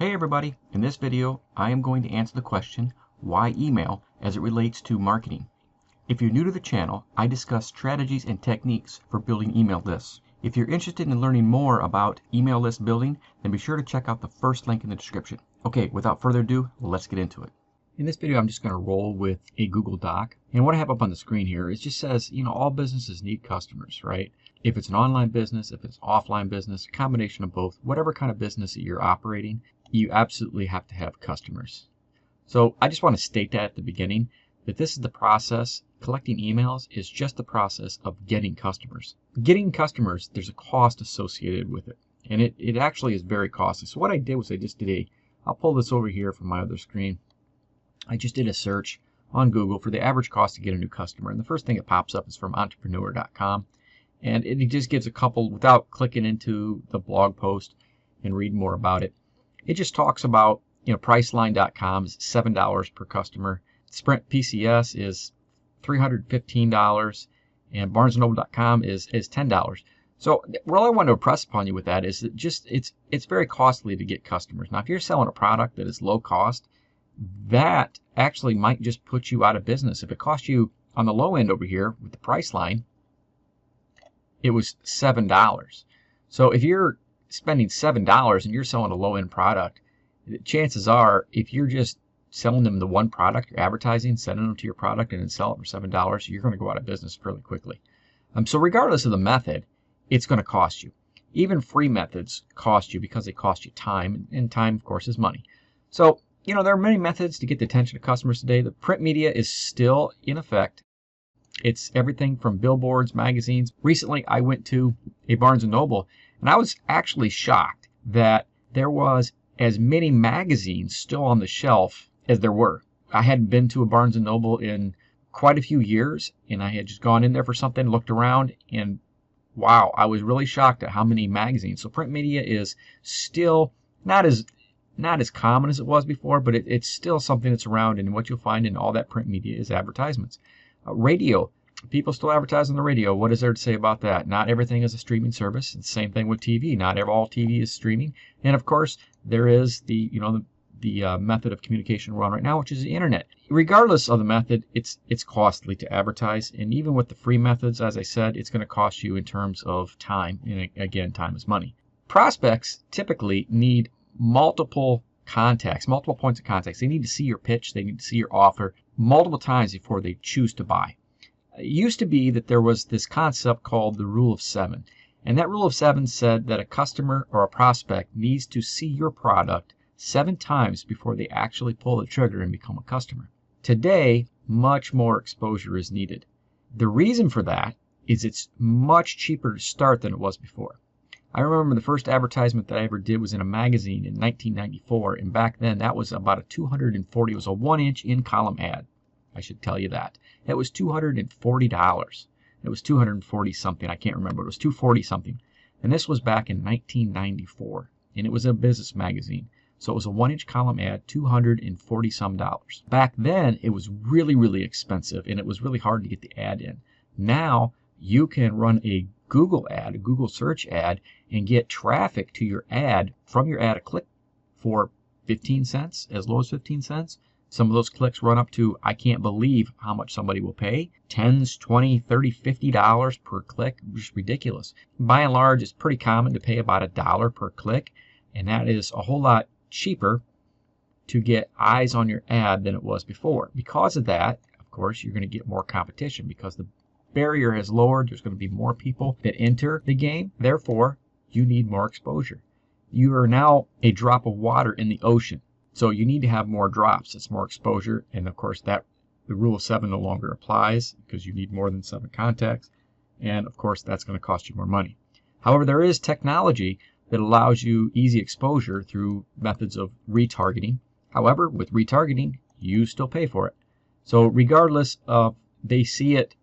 Hey everybody, in this video I am going to answer the question, why email, as it relates to marketing. If you're new to the channel, I discuss strategies and techniques for building email lists. If you're interested in learning more about email list building, then be sure to check out the first link in the description. Okay, without further ado, let's get into it. In this video I'm just going to roll with a Google Doc, and what I have up on the screen here is just says, all businesses need customers, right? If it's an online business, if it's offline business, a combination of both, whatever kind of business that you're operating, you absolutely have to have customers. So I just want to state that at the beginning, that this is the process. Collecting emails is just the process of getting customers. Getting customers, there's a cost associated with it, and it actually is very costly. So what I did was I'll pull this over here from my other screen. I just did a search on Google for the average cost to get a new customer, and the first thing that pops up is from entrepreneur.com, and it just gives a couple, without clicking into the blog post and reading more about it. It just talks about, Priceline.com is $7 per customer. Sprint PCS is $315, and BarnesandNoble.com is $10. So all I want to impress upon you with that is that it's very costly to get customers. Now, if you're selling a product that is low cost, that actually might just put you out of business. If it cost you on the low end over here with the Priceline, it was $7. So if you're spending $7 and you're selling a low end product, chances are if you're just selling them the one product, you're advertising, sending them to your product and then sell it for $7, you're going to go out of business fairly quickly. So regardless of the method, it's going to cost you. Even free methods cost you because they cost you time, and time, of course, is money. So there are many methods to get the attention of customers today. The print media is still in effect. It's everything from billboards, magazines. Recently, I went to a Barnes & Noble, and I was actually shocked that there was as many magazines still on the shelf as there were. I hadn't been to a Barnes & Noble in quite a few years, and I had just gone in there for something, looked around, and wow, I was really shocked at how many magazines. So print media is still not as common as it was before, but it's still something that's around, and what you'll find in all that print media is advertisements. Radio, people still advertise on the radio. What is there to say about that? Not everything is a streaming service. It's the same thing with TV. Not all TV is streaming. And of course, there is the method of communication we're on right now, which is the internet. Regardless of the method, it's costly to advertise, and even with the free methods, as I said, it's going to cost you in terms of time. And again, time is money. Prospects typically need multiple contacts, multiple points of contact. They need to see your pitch, they need to see your offer multiple times before they choose to buy. It used to be that there was this concept called the rule of 7, and that rule of 7 said that a customer or a prospect needs to see your product 7 times before they actually pull the trigger and become a customer. Today, much more exposure is needed. The reason for that is it's much cheaper to start than it was before. I remember the first advertisement that I ever did was in a magazine in 1994, and back then that was about it was a 1-inch in-column ad. I should tell you that. It was $240. It was 240 something, I can't remember. It was 240 something. And this was back in 1994, and it was a business magazine. So it was a 1-inch column ad, $240 some. Back then it was really, really expensive, and it was really hard to get the ad in. Now you can run a Google ad, a Google search ad, and get traffic to your ad from your ad a click for 15 cents, as low as 15 cents. Some of those clicks run up to, I can't believe how much somebody will pay, $10, $20, $30, $50 per click, just ridiculous. By and large, it's pretty common to pay about $1 per click, and that is a whole lot cheaper to get eyes on your ad than it was before. Because of that, of course, you're going to get more competition because the barrier has lowered. There's going to be more people that enter the game. Therefore, you need more exposure. You are now a drop of water in the ocean. So you need to have more drops. It's more exposure. And of course, the rule of 7 no longer applies because you need more than 7 contacts. And of course, that's going to cost you more money. However, there is technology that allows you easy exposure through methods of retargeting. However, with retargeting, you still pay for it. So regardless of they see it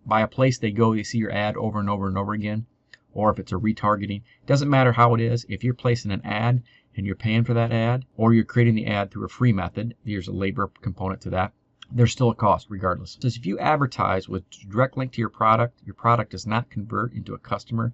by a place they go, they see your ad over and over and over again, or if it's a retargeting, doesn't matter how it is. If you're placing an ad and you're paying for that ad, or you're creating the ad through a free method, there's a labor component to that, there's still a cost regardless. So if you advertise with direct link to your product does not convert into a customer,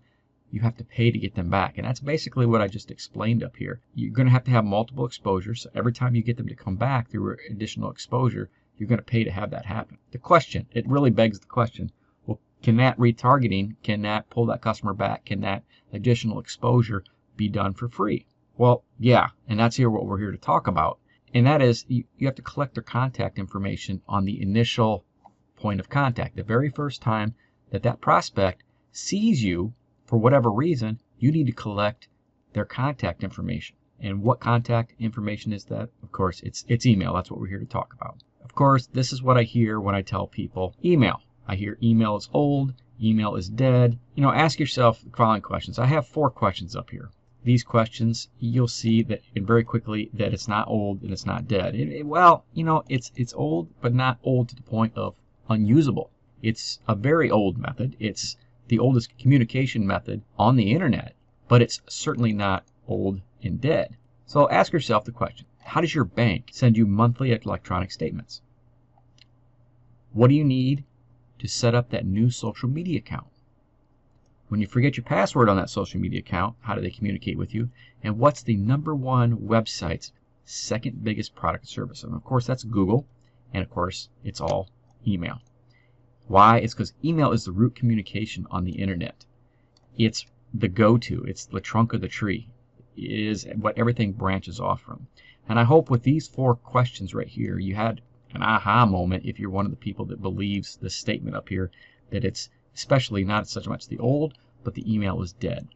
you have to pay to get them back. And that's basically what I just explained up here. You're going to have multiple exposures. So every time you get them to come back through additional exposure, you're going to pay to have that happen. The question, it really begs the question, well, can that retargeting, can that pull that customer back? Can that additional exposure be done for free? Well, yeah, and that's what we're here to talk about. And that is, you have to collect their contact information on the initial point of contact. The very first time that prospect sees you, for whatever reason, you need to collect their contact information. And what contact information is that? Of course, it's email. That's what we're here to talk about. Of course, this is what I hear when I tell people email. I hear email is old, email is dead. Ask yourself the following questions. I have 4 questions up here. These questions, you'll see that very quickly that it's not old and it's not dead. It's old, but not old to the point of unusable. It's a very old method. It's the oldest communication method on the internet, but it's certainly not old and dead. So ask yourself the question, how does your bank send you monthly electronic statements? What do you need to set up that new social media account? When you forget your password on that social media account, how do they communicate with you? And what's the #1 website's second biggest product or service? And of course, that's Google. And of course, it's all email. Why? It's because email is the root communication on the internet. It's the go-to. It's the trunk of the tree. It is what everything branches off from. And I hope with these 4 questions right here, you had an aha moment if you're one of the people that believes this statement up here, that it's especially not so much the old, but the email is dead.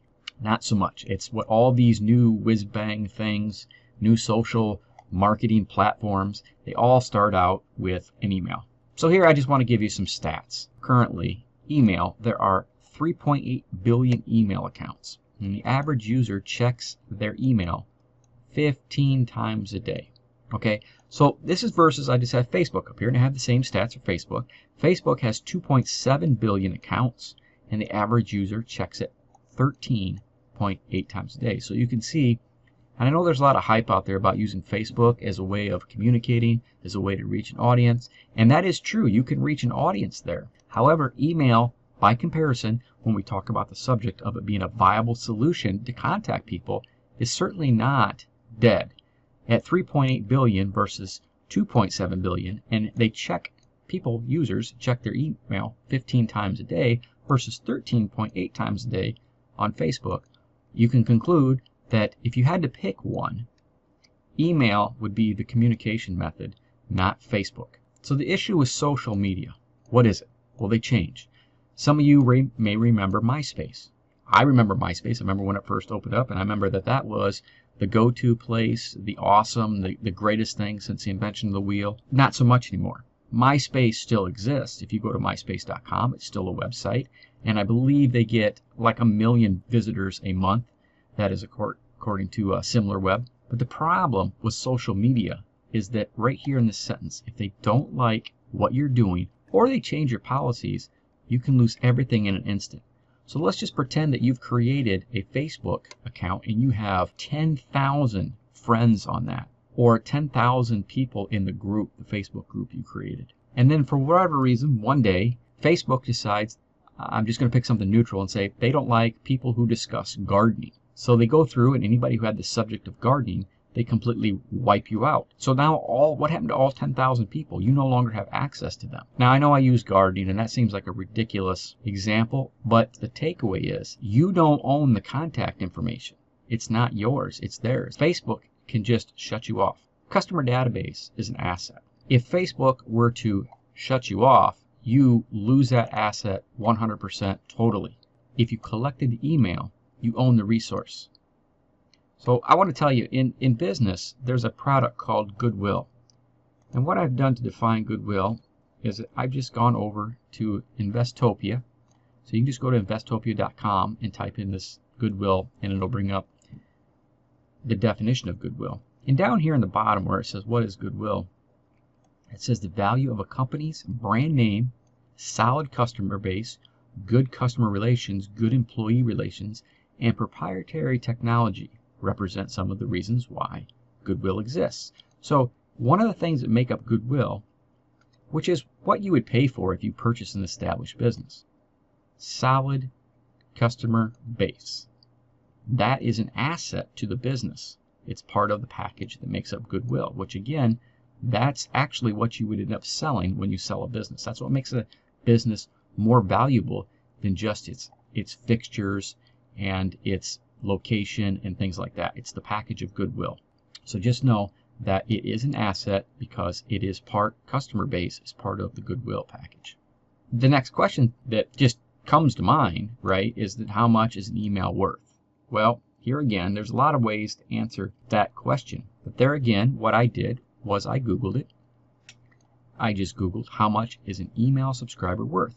Not so much. It's what all these new whiz-bang things, new social marketing platforms, they all start out with an email. So here I just want to give you some stats. Currently, email, there are 3.8 billion email accounts. And the average user checks their email 15 times a day. Okay, so this is versus, I just have Facebook up here, and I have the same stats for Facebook. Facebook has 2.7 billion accounts, and the average user checks it 13.8 times a day. So you can see, and I know there's a lot of hype out there about using Facebook as a way of communicating, as a way to reach an audience, and that is true. You can reach an audience there. However, email, by comparison, when we talk about the subject of it being a viable solution to contact people, is certainly not dead. At 3.8 billion versus 2.7 billion, and they check, users check their email 15 times a day versus 13.8 times a day on Facebook, you can conclude that if you had to pick one, email would be the communication method, not Facebook. So the issue with social media, what is it? Well, they change. Some of you may remember MySpace. I remember MySpace. I remember when it first opened up, and I remember that was the go-to place, the awesome, the greatest thing since the invention of the wheel. Not so much anymore. MySpace still exists. If you go to myspace.com, it's still a website, and I believe they get like 1 million visitors a month. That is according to SimilarWeb. But the problem with social media is that right here in this sentence, if they don't like what you're doing or they change your policies, you can lose everything in an instant. So let's just pretend that you've created a Facebook account and you have 10,000 friends on that, or 10,000 people in the group, the Facebook group you created. And then for whatever reason, one day, Facebook decides, I'm just going to pick something neutral and say they don't like people who discuss gardening. So they go through, and anybody who had the subject of gardening, they completely wipe you out. So now what happened to all 10,000 people? You no longer have access to them. Now I know I use gardening, and that seems like a ridiculous example, but the takeaway is you don't own the contact information. It's not yours, it's theirs. Facebook can just shut you off. Customer database is an asset. If Facebook were to shut you off, you lose that asset 100% totally. If you collected the email, you own the resource. So I want to tell you, in business, there's a product called Goodwill. And what I've done to define Goodwill is that I've just gone over to Investopia. So you can just go to investopia.com and type in this Goodwill, and it'll bring up the definition of Goodwill. And down here in the bottom where it says, what is Goodwill? It says the value of a company's brand name, solid customer base, good customer relations, good employee relations, and proprietary technology represent some of the reasons why Goodwill exists. So one of the things that make up Goodwill, which is what you would pay for if you purchase an established business, solid customer base. That is an asset to the business. It's part of the package that makes up Goodwill, which again, that's actually what you would end up selling when you sell a business. That's what makes a business more valuable than just its fixtures and its location and things like that. It's the package of Goodwill. So just know that it is an asset because it is part customer base, is part of the Goodwill package. The next question that just comes to mind, right, is that how much is an email worth? Well, here again, there's a lot of ways to answer that question. But there again, what I did was I Googled it. I just Googled how much is an email subscriber worth?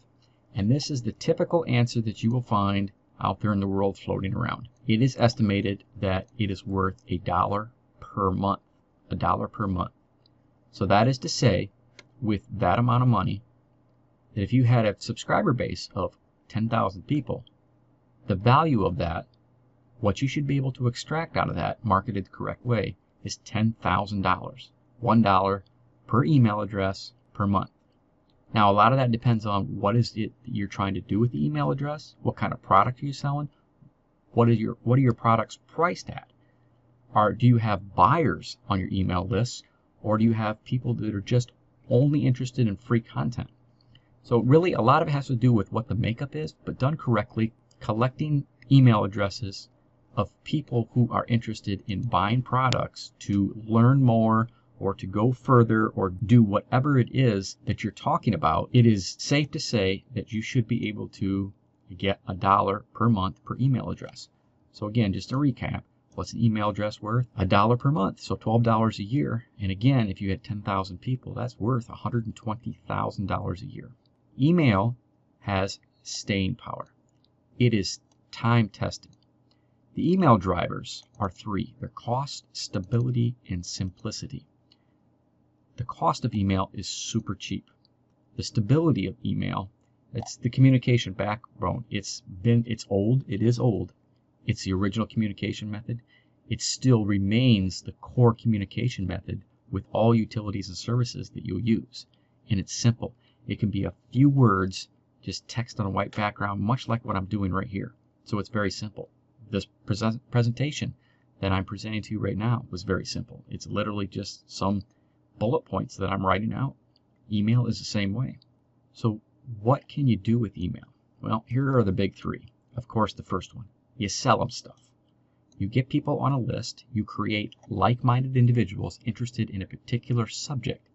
And this is the typical answer that you will find out there in the world floating around. It is estimated that it is worth $1 per month. $1 per month. So that is to say, with that amount of money, that if you had a subscriber base of 10,000 people, the value of that, what you should be able to extract out of that, marketed the correct way, is $10,000. $1 per email address per month. Now, a lot of that depends on what is it that you're trying to do with the email address, what kind of product are you selling, what are your products priced at? Do you have buyers on your email list, or do you have people that are just only interested in free content? So really, a lot of it has to do with what the makeup is, but done correctly, collecting email addresses of people who are interested in buying products to learn more or to go further or do whatever it is that you're talking about. It is safe to say that you should be able to get $1 per month per email address. So again, just to recap, what's an email address worth? $1 per month, so $12 a year. And again, if you had 10,000 people, that's worth $120,000 a year. Email has staying power. It is time tested. The email drivers are three. They're cost, stability, and simplicity. The cost of email is super cheap. The stability of email, it's the communication backbone. It's old. It is old. It's the original communication method. It still remains the core communication method with all utilities and services that you'll use. And it's simple. It can be a few words, just text on a white background, much like what I'm doing right here. So it's very simple. This presentation that I'm presenting to you right now was very simple. It's literally just some bullet points that I'm writing out. Email is the same way. So what can you do with email? Well, here are the big three. Of course, the first one. You sell them stuff. You get people on a list. You create like-minded individuals interested in a particular subject.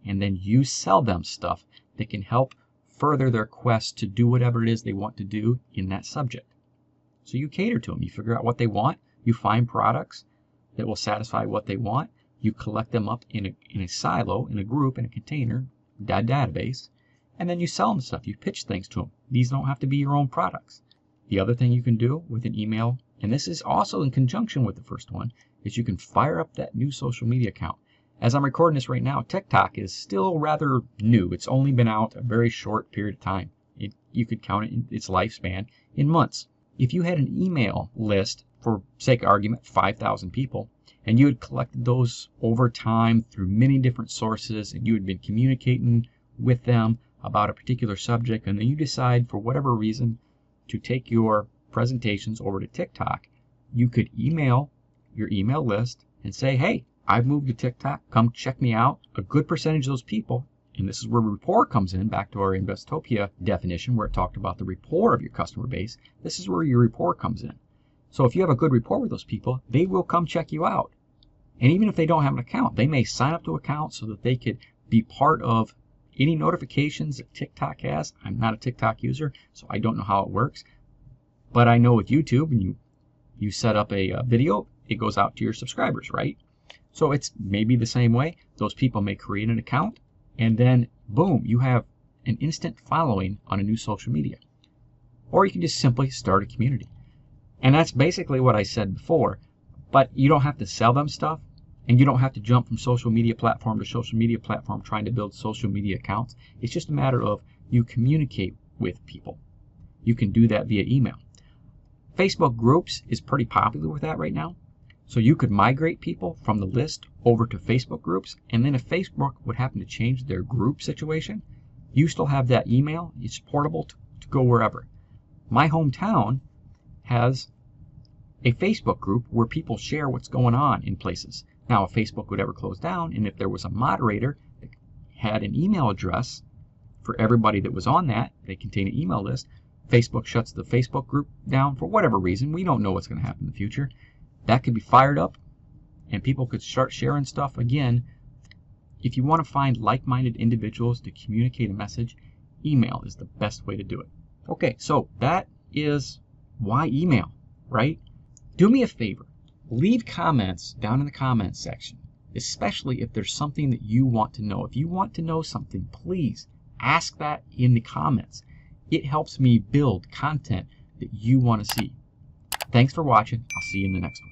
And then you sell them stuff that can help further their quest to do whatever it is they want to do in that subject. So you cater to them. You figure out what they want. You find products that will satisfy what they want. You collect them up in a silo, in a group, in a container, database, and then you sell them stuff. You pitch things to them. These don't have to be your own products. The other thing you can do with an email, and this is also in conjunction with the first one, is you can fire up that new social media account. As I'm recording this right now, TikTok is still rather new. It's only been out a very short period of time. You could count its lifespan in months. If you had an email list, for sake of argument, 5,000 people, and you had collected those over time through many different sources, and you had been communicating with them about a particular subject, and then you decide for whatever reason to take your presentations over to TikTok, you could email your email list and say, hey, I've moved to TikTok, come check me out. A good percentage of those people, and this is where rapport comes in, back to our Investopia definition where it talked about the rapport of your customer base. This is where your rapport comes in. So if you have a good rapport with those people, they will come check you out. And even if they don't have an account, they may sign up to an account so that they could be part of any notifications that TikTok has. I'm not a TikTok user, so I don't know how it works. But I know with YouTube, when you set up a video, it goes out to your subscribers, right? So it's maybe the same way. Those people may create an account, and then boom, you have an instant following on a new social media. Or you can just simply start a community. And that's basically what I said before. But you don't have to sell them stuff, and you don't have to jump from social media platform to social media platform trying to build social media accounts. It's just a matter of you communicate with people. You can do that via email. Facebook groups is pretty popular with that right now. So you could migrate people from the list over to Facebook groups, and then if Facebook would happen to change their group situation, you still have that email. It's portable to go wherever. My hometown has a Facebook group where people share what's going on in places. Now, if Facebook would ever close down, and if there was a moderator that had an email address for everybody that was on that, they contain an email list, Facebook shuts the Facebook group down for whatever reason. We don't know what's going to happen in the future. That could be fired up, and people could start sharing stuff again. If you want to find like-minded individuals to communicate a message, email is the best way to do it. Okay, so that is why email, right? Do me a favor. Leave comments down in the comments section, especially if there's something that you want to know. If you want to know something, please ask that in the comments. It helps me build content that you want to see. Thanks for watching. I'll see you in the next one.